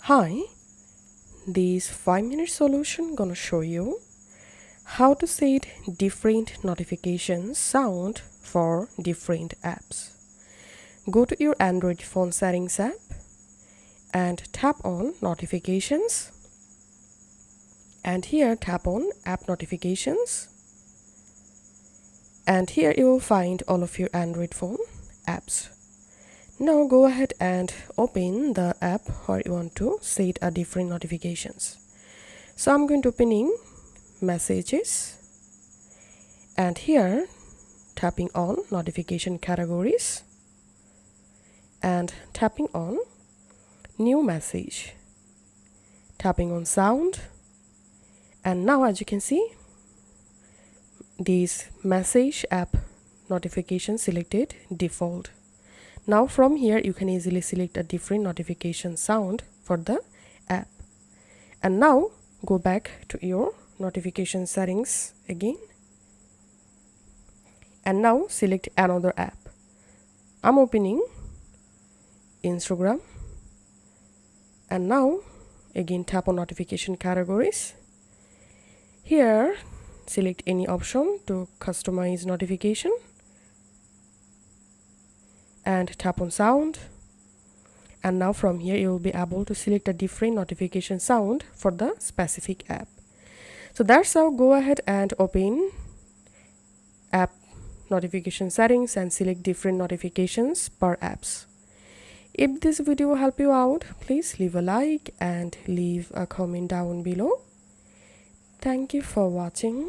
Hi, this 5-minute solution gonna show you how to set different notification sound for different apps. Go to your Android phone settings app and tap on notifications, and here tap on app notifications, and here you will find all of your Android phone apps. Now go ahead and open the app where you want to set a different notifications. So I'm going to opening messages, and here tapping on notification categories and tapping on new message, tapping on sound, and now as you can see this message app notification selected default. Now from here you can easily select a different notification sound for the app. And now go back to your notification settings again, and now select another app. I'm opening Instagram, and now again tap on notification categories. Here select any option to customize notification and tap on sound, and now from here you will be able to select a different notification sound for the specific app. So that's how. Go ahead and open app notification settings and select different notifications per apps. If this video helped you out, please leave a like and leave a comment down below. Thank you for watching.